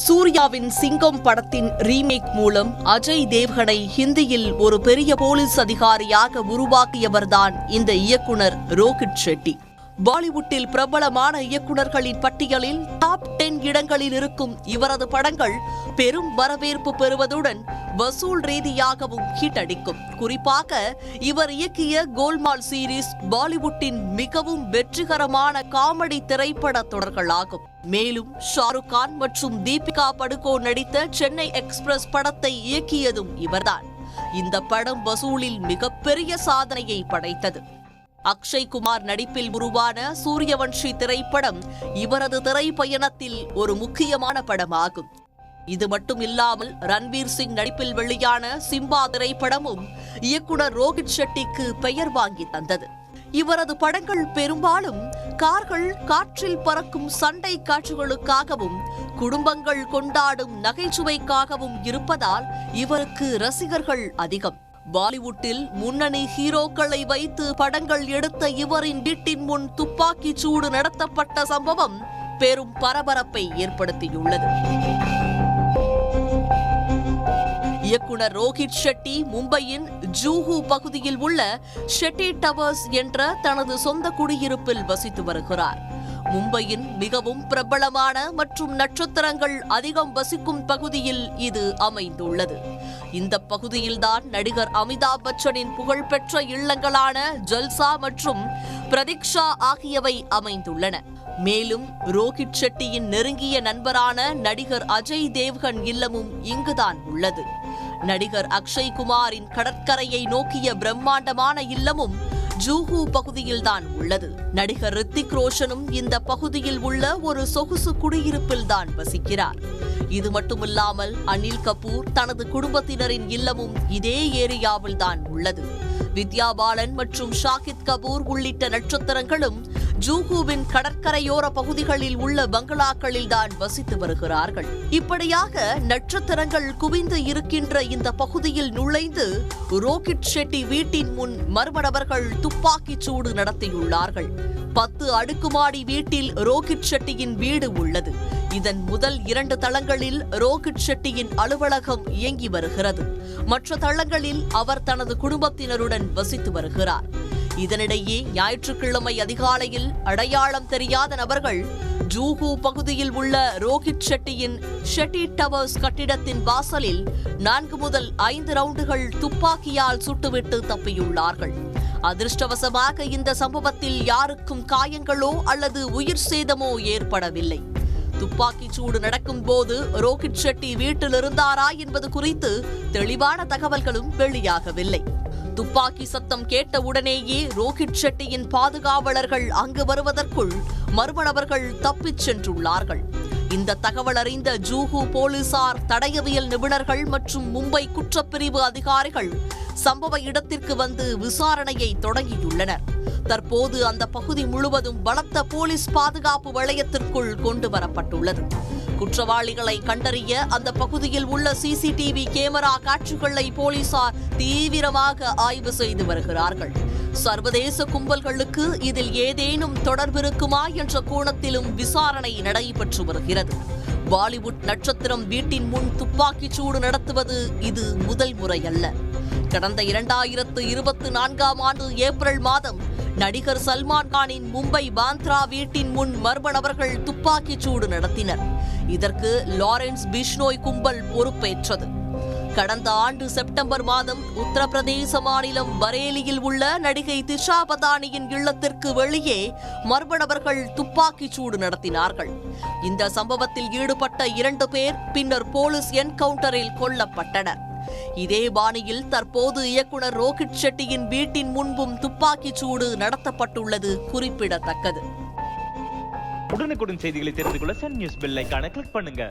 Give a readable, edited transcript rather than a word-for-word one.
சூர்யாவின் சிங்கம் படத்தின் ரீமேக் மூலம் அஜய் தேவ்கனை ஹிந்தியில் ஒரு பெரிய போலீஸ் அதிகாரியாக உருவாக்கியவர்தான் இந்த இயக்குனர் ரோஹித் ஷெட்டி. பாலிவுட்டில் பிரபலமான இயக்குனர்களின் பட்டியலில் டாப் 10 இடங்களில் இருக்கும் இவரது படங்கள் பெரும் வரவேற்பு பெறுவதுடன் வசூல் ரீதியாகவும் ஹிட் அடிக்கும். குறிப்பாக இவர் இயக்கிய கோல்மால் சீரீஸ் பாலிவுட்டின் மிகவும் வெற்றிகரமான காமெடி திரைப்பட தொடர்களாகும். மேலும் ஷாருக் கான் மற்றும் தீபிகா படுகோன் நடித்த சென்னை எக்ஸ்பிரஸ் படத்தை இயக்கியதும் இவர்தான். இந்த படம் வசூலில் மிகப்பெரிய சாதனையை படைத்தது. அக்ஷய் குமார் நடிப்பில் உருவான சூரியவன்ஷி திரைப்படம் இவரது திரைப்பயணத்தில் ஒரு முக்கியமான படமாகும். இது மட்டும் இல்லாமல் ரன்வீர் சிங் நடிப்பில் வெளியான சிம்பா திரைப்படமும் இயக்குனர் ரோஹித் ஷெட்டிக்கு பெயர் வாங்கி தந்தது. இவரது படங்கள் பெரும்பாலும் கார்கள், காற்றில் பறக்கும் சண்டை காட்சிகளுக்காகவும் குடும்பங்கள் கொண்டாடும் நகைச்சுவைக்காகவும் இருப்பதால் இவருக்கு ரசிகர்கள் அதிகம். பாலிவுட்டில் முன்னணி ஹீரோக்களை வைத்து படங்கள் எடுத்த இவரின் வீட்டின் முன் துப்பாக்கி சூடு நடத்தப்பட்ட சம்பவம் பெரும் பரபரப்பை ஏற்படுத்தியுள்ளது. இயக்குனர் ரோஹித் ஷெட்டி மும்பையின் ஜூஹு பகுதியில் உள்ள ஷெட்டி டவர்ஸ் என்ற தனது சொந்த குடியிருப்பில் வசித்து வருகிறார். மும்பையின் மிகவும் பிரபலமான மற்றும் நட்சத்திரங்கள் அதிகம் வசிக்கும் பகுதியில் இது அமைந்துள்ளது. இந்த பகுதியில்தான் நடிகர் அமிதாப் பச்சனின் புகழ்பெற்ற இல்லங்களான ஜல்சா மற்றும் பிரதீக்ஷா ஆகியவை அமைந்துள்ளன. மேலும் ரோஹித் ஷெட்டியின் நெருங்கிய நண்பரான நடிகர் அஜய் தேவ்கன் இல்லமும் இங்குதான் உள்ளது. நடிகர் அக்ஷய் குமாரின் கடற்கரையை நோக்கிய பிரம்மாண்டமான இல்லமும் ஜூஹு பகுதியில்தான் உள்ளது. நடிகர் ரித்திக் ரோஷனும் இந்த பகுதியில் உள்ள ஒரு சொகுசு குடியிருப்பில் தான் வசிக்கிறார். இது மட்டுமில்லாமல் அனில் கபூர் தனது குடும்பத்தினரின் இல்லமும் இதே ஏரியாவில் தான் உள்ளது. வித்யா பாலன் மற்றும் ஷாகித் கபூர் உள்ளிட்ட நட்சத்திரங்களும் ஜூஹுவின் கடற்கரையோர பகுதிகளில் உள்ள பங்களாக்களில் தான் வசித்து வருகிறார்கள். இப்படியாக நட்சத்திரங்கள் குவிந்து இருக்கின்ற இந்த பகுதியில் நுழைந்து ரோஹித் ஷெட்டி வீட்டின் முன் மர்ம நபர்கள் துப்பாக்கிச் சூடு நடத்தியுள்ளார்கள். 10 அடுக்குமாடி வீட்டில் ரோஹித் ஷெட்டியின் வீடு உள்ளது. இதன் முதல் 2 தளங்களில் ரோஹித் ஷெட்டியின் அலுவலகம் இயங்கி வருகிறது. மற்ற தளங்களில் அவர் தனது குடும்பத்தினருடன் வசித்து வருகிறார். இதனிடையே ஞாயிற்றுக்கிழமை அதிகாலையில் அடையாளம் தெரியாத நபர்கள் ஜூஹு பகுதியில் உள்ள ரோஹித் ஷெட்டியின் ஷெட்டி டவர்ஸ் கட்டிடத்தின் வாசலில் 4 முதல் 5 ரவுண்டுகள் துப்பாக்கியால் சுட்டுவிட்டு தப்பியுள்ளார்கள். அதிர்ஷ்டவசமாக இந்த சம்பவத்தில் யாருக்கும் காயங்களோ அல்லது உயிர் சேதமோ ஏற்படவில்லை. துப்பாக்கிச் சூடு நடக்கும் போது ரோஹித் ஷெட்டி வீட்டில் இருந்தாரா என்பது குறித்து தெளிவான தகவல்களும் வெளியாகவில்லை. துப்பாக்கி சத்தம் கேட்ட உடனேயே ரோஹித் ஷெட்டியின் பாதுகாவலர்கள் அங்கு வருவதற்குள் மர்ம நபர்கள் தப்பிச் சென்றுள்ளார்கள். இந்த தகவல் அறிந்த ஜூஹு போலீசார், தடயவியல் நிபுணர்கள் மற்றும் மும்பை குற்றப்பிரிவு அதிகாரிகள் சம்பவ இடத்திற்கு வந்து விசாரணையை தொடங்கியுள்ளனர். தற்போது அந்த பகுதி முழுவதும் பலத்த போலீஸ் பாதுகாப்பு வளையத்திற்குள் கொண்டு வரப்பட்டுள்ளது. குற்றவாளிகளை கண்டறிய அந்த பகுதியில் உள்ள சிசிடிவி கேமரா காட்சிகளை போலீசார் தீவிரமாக ஆய்வு செய்து வருகிறார்கள். சர்வதேச கும்பல்களுக்கு இதில் ஏதேனும் தொடர்பிருக்குமா என்ற கோணத்திலும் விசாரணை நடைபெற்று வருகிறது. பாலிவுட் நட்சத்திரம் வீட்டின் முன் துப்பாக்கிச் சூடு நடத்துவது இது முதல் முறையல்ல. கடந்த 2024ஆம் ஆண்டு ஏப்ரல் மாதம் நடிகர் சல்மான் கானின் மும்பை பாந்த்ரா வீட்டின் முன் மர்ம நபர்கள் துப்பாக்கிச் சூடு நடத்தினர். இதற்கு லாரன்ஸ் பிஷ்னோய் கும்பல் பொறுப்பேற்றது. கடந்த ஆண்டு செப்டம்பர் மாதம் உத்தரப்பிரதேச மாநிலம் பரேலியில் உள்ள நடிகை திஷா பதானியின் இல்லத்திற்கு வெளியே மர்ம நபர்கள் துப்பாக்கிச் சூடு நடத்தினார்கள். இந்த சம்பவத்தில் ஈடுபட்ட 2 பேர் பின்னர் போலீஸ் என்கவுண்டரில் கொல்லப்பட்டனர். இதே பாணியில் தற்போது இயக்குனர் ரோஹித் ஷெட்டியின் வீட்டின் முன்பும் துப்பாக்கிச் சூடு நடத்தப்பட்டுள்ளது குறிப்பிடத்தக்கது. உடனுக்குடன் செய்திகளை தெரிந்து கொள்ள சன் நியூஸ் பெல் ஐகானை கிளிக் பண்ணுங்க.